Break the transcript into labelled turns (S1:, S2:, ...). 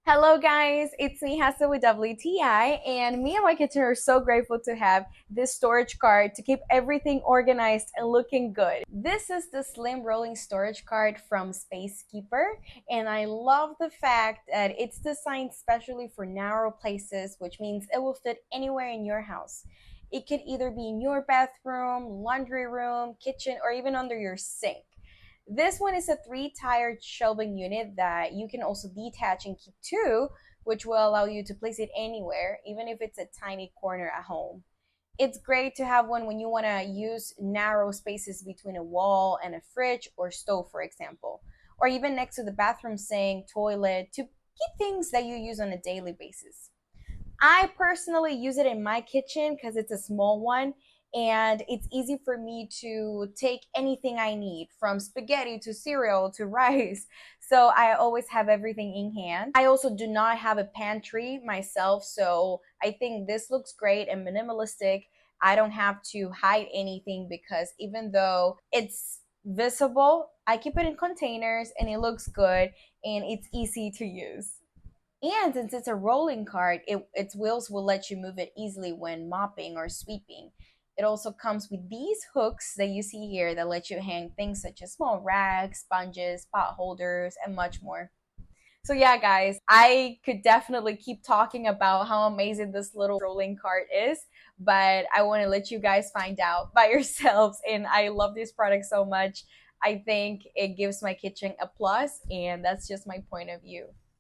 S1: Hello guys, it's me Hassa with WTI, and me and my kitchen are so grateful to have this storage cart to keep everything organized and looking good. This is the slim rolling storage cart from SPACEKEEPER, and I love the fact that it's designed specially for narrow places, which means it will fit anywhere in your house. It could either be in your bathroom, laundry room, kitchen, or even under your sink. This one is a three-tiered shelving unit that you can also detach and keep too, which will allow you to place it anywhere, even if it's a tiny corner at home. It's great to have one when you want to use narrow spaces between a wall and a fridge or stove, for example, or even next to the bathroom sink, toilet, to keep things that you use on a daily basis. I personally use it in my kitchen because it's a small one and it's easy for me to take anything I need from spaghetti to cereal to rice. So I always have everything in hand. I also do not have a pantry myself, so I think this looks great and minimalistic. I don't have to hide anything because even though it's visible, I keep it in containers and it looks good and it's easy to use. And since it's a rolling cart, its wheels will let you move it easily when mopping or sweeping. It also comes with these hooks that you see here that let you hang things such as small rags, sponges, pot holders, and much more. So yeah, guys, I could definitely keep talking about how amazing this little rolling cart is, but I want to let you guys find out by yourselves. And I love this product so much. I think it gives my kitchen a plus, and that's just my point of view.